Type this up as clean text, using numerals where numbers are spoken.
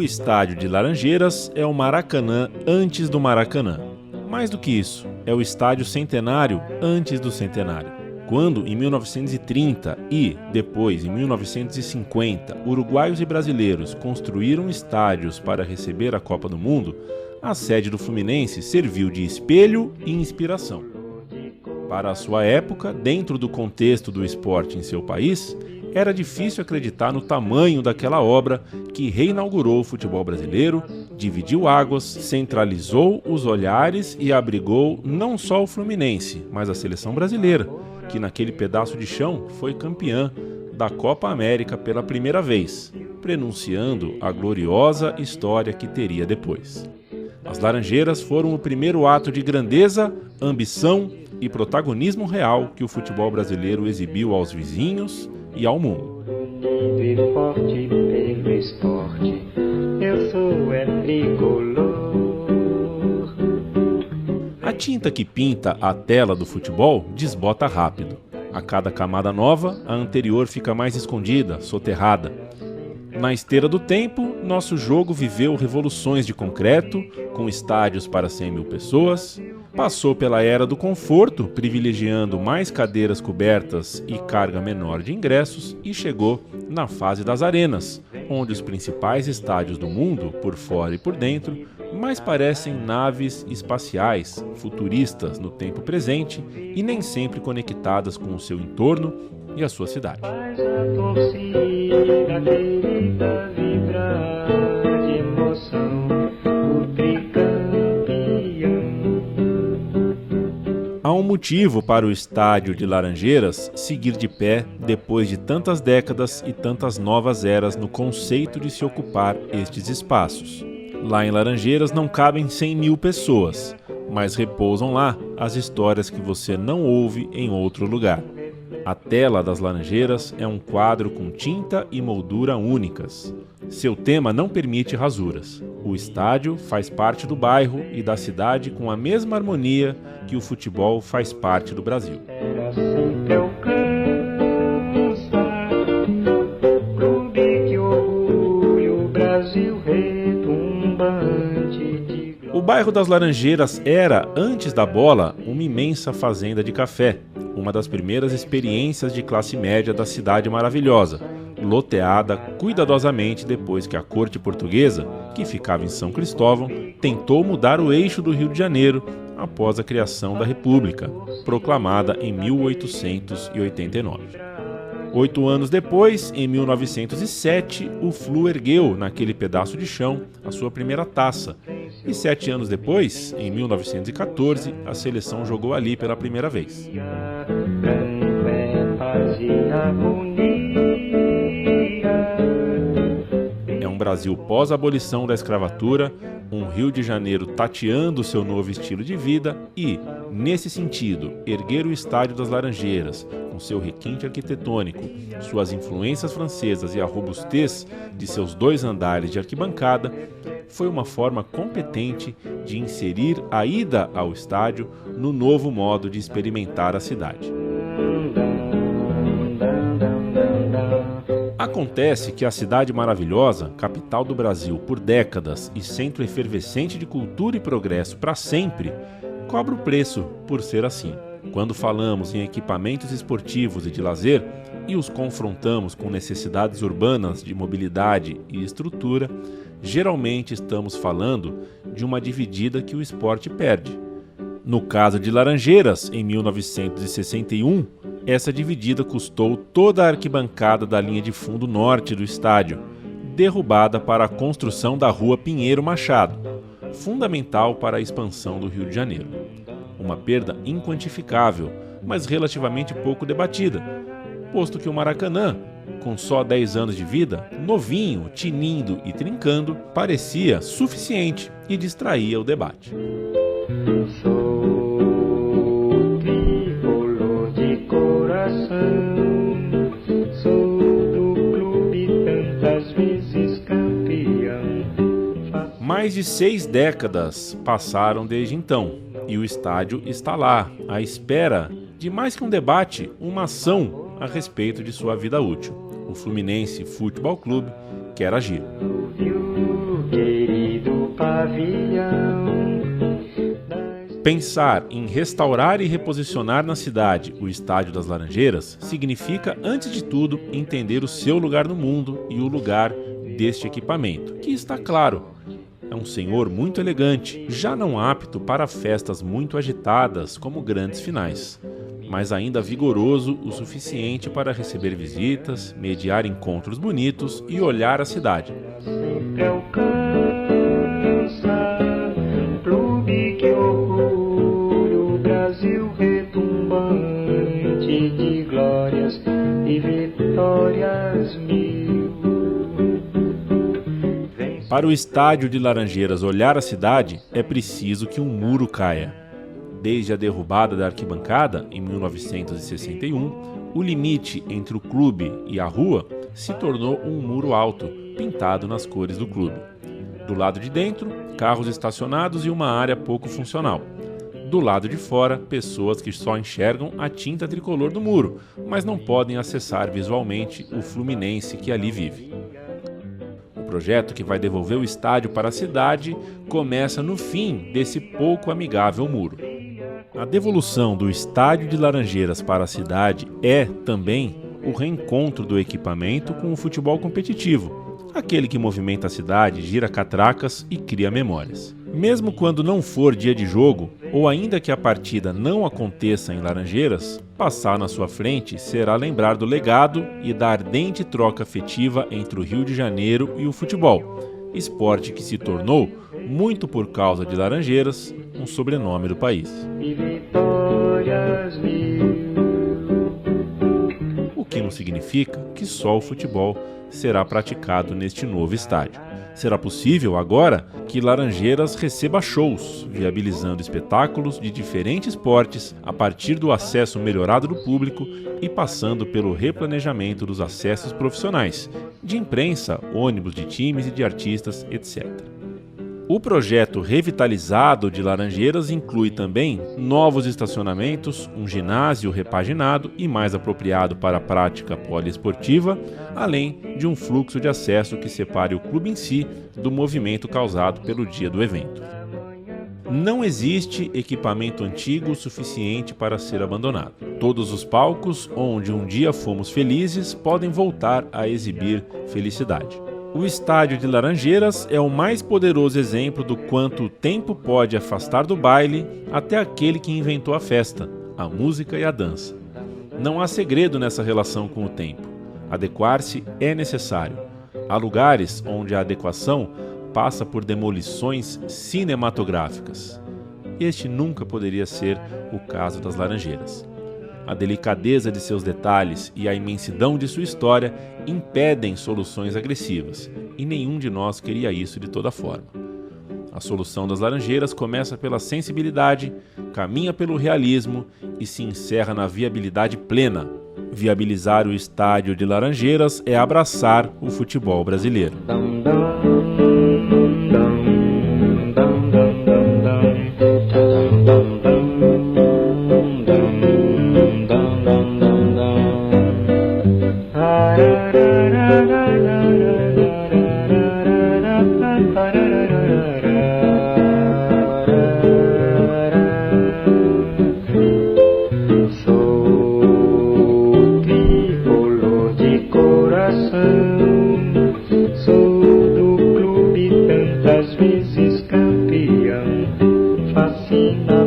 O estádio de Laranjeiras é o Maracanã antes do Maracanã. Mais do que isso, é o estádio centenário antes do centenário. Quando, em 1930 e, depois, em 1950, uruguaios e brasileiros construíram estádios para receber a Copa do Mundo, a sede do Fluminense serviu de espelho e inspiração. Para a sua época, dentro do contexto do esporte em seu país, era difícil acreditar no tamanho daquela obra que reinaugurou o futebol brasileiro, dividiu águas, centralizou os olhares e abrigou não só o Fluminense, mas a seleção brasileira, que naquele pedaço de chão foi campeã da Copa América pela primeira vez, prenunciando a gloriosa história que teria depois. As Laranjeiras foram o primeiro ato de grandeza, ambição e protagonismo real que o futebol brasileiro exibiu aos vizinhos e ao mundo. Forte pelo esporte, eu sou tricolor. A tinta que pinta a tela do futebol desbota rápido. A cada camada nova, a anterior fica mais escondida, soterrada. Na esteira do tempo, nosso jogo viveu revoluções de concreto, com estádios para 100 mil pessoas, passou pela era do conforto, privilegiando mais cadeiras cobertas e carga menor de ingressos, e chegou na fase das arenas, onde os principais estádios do mundo, por fora e por dentro, mais parecem naves espaciais, futuristas no tempo presente e nem sempre conectadas com o seu entorno e a sua cidade. Faz a torcida querida vibrar de emoção, o tricampeão. Há um motivo para o estádio de Laranjeiras seguir de pé depois de tantas décadas e tantas novas eras no conceito de se ocupar estes espaços. Lá em Laranjeiras não cabem 100 mil pessoas, mas repousam lá as histórias que você não ouve em outro lugar. A tela das Laranjeiras é um quadro com tinta e moldura únicas. Seu tema não permite rasuras. O estádio faz parte do bairro e da cidade com a mesma harmonia que o futebol faz parte do Brasil. Era sempre alcança, clube que orgulho, Brasil retumbante de glória. O bairro das Laranjeiras era, antes da bola, uma imensa fazenda de café, uma das primeiras experiências de classe média da cidade maravilhosa, loteada cuidadosamente depois que a corte portuguesa, que ficava em São Cristóvão, tentou mudar o eixo do Rio de Janeiro após a criação da República, proclamada em 1889. 8 anos depois, em 1907, o Flu ergueu, naquele pedaço de chão, a sua primeira taça. E 7 anos depois, em 1914, a seleção jogou ali pela primeira vez. Branco é paz e harmonia. É um Brasil pós-abolição da escravatura, um Rio de Janeiro tateando seu novo estilo de vida e, nesse sentido, erguer o Estádio das Laranjeiras, com seu requinte arquitetônico, suas influências francesas e a robustez de seus 2 andares de arquibancada, foi uma forma competente de inserir a ida ao estádio no novo modo de experimentar a cidade. Acontece que a cidade maravilhosa, capital do Brasil por décadas e centro efervescente de cultura e progresso para sempre, cobra o preço por ser assim. Quando falamos em equipamentos esportivos e de lazer e os confrontamos com necessidades urbanas de mobilidade e estrutura, geralmente estamos falando de uma dividida que o esporte perde. No caso de Laranjeiras, em 1961, essa dividida custou toda a arquibancada da linha de fundo norte do estádio, derrubada para a construção da Rua Pinheiro Machado, fundamental para a expansão do Rio de Janeiro. Uma perda inquantificável, mas relativamente pouco debatida, posto que o Maracanã, com só 10 anos de vida, novinho, tinindo e trincando, parecia suficiente e distraía o debate. Sou tricolor de coração, sou do clube tantas vezes campeão. Mais de 6 décadas passaram desde então, e o estádio está lá, à espera de mais que um debate, uma ação a respeito de sua vida útil. O Fluminense Futebol Clube quer agir. avião. Pensar em restaurar e reposicionar na cidade o Estádio das Laranjeiras significa, antes de tudo, entender o seu lugar no mundo e o lugar deste equipamento, que está claro. É um senhor muito elegante, já não apto para festas muito agitadas como grandes finais, mas ainda vigoroso o suficiente para receber visitas, mediar encontros bonitos e olhar a cidade. Sempre alcança clube que orgulho, Brasil retumbante de glórias e vitórias mil. Para o Estádio de Laranjeiras olhar a cidade, é preciso que um muro caia. Desde a derrubada da arquibancada, em 1961, o limite entre o clube e a rua se tornou um muro alto, pintado nas cores do clube. Do lado de dentro, carros estacionados e uma área pouco funcional. Do lado de fora, pessoas que só enxergam a tinta tricolor do muro, mas não podem acessar visualmente o Fluminense que ali vive. O projeto que vai devolver o estádio para a cidade começa no fim desse pouco amigável muro. A devolução do Estádio de Laranjeiras para a cidade é, também, o reencontro do equipamento com o futebol competitivo, aquele que movimenta a cidade, gira catracas e cria memórias. Mesmo quando não for dia de jogo, ou ainda que a partida não aconteça em Laranjeiras, passar na sua frente será lembrar do legado e da ardente troca afetiva entre o Rio de Janeiro e o futebol, esporte que se tornou, muito por causa de Laranjeiras, um sobrenome do país. E vitórias mil. O que não significa que só o futebol será praticado neste novo estádio. Será possível agora que Laranjeiras receba shows, viabilizando espetáculos de diferentes portes a partir do acesso melhorado do público e passando pelo replanejamento dos acessos profissionais, de imprensa, ônibus de times e de artistas, etc. O projeto revitalizado de Laranjeiras inclui também novos estacionamentos, um ginásio repaginado e mais apropriado para a prática poliesportiva, além de um fluxo de acesso que separe o clube em si do movimento causado pelo dia do evento. Não existe equipamento antigo suficiente para ser abandonado. Todos os palcos onde um dia fomos felizes podem voltar a exibir felicidade. O Estádio de Laranjeiras é o mais poderoso exemplo do quanto o tempo pode afastar do baile até aquele que inventou a festa, a música e a dança. Não há segredo nessa relação com o tempo. Adequar-se é necessário. Há lugares onde a adequação passa por demolições cinematográficas. Este nunca poderia ser o caso das Laranjeiras. A delicadeza de seus detalhes e a imensidão de sua história impedem soluções agressivas, e nenhum de nós queria isso de toda forma. A solução das Laranjeiras começa pela sensibilidade, caminha pelo realismo e se encerra na viabilidade plena. Viabilizar o Estádio de Laranjeiras é abraçar o futebol brasileiro. Sou do clube tantas vezes campeão, fascinado.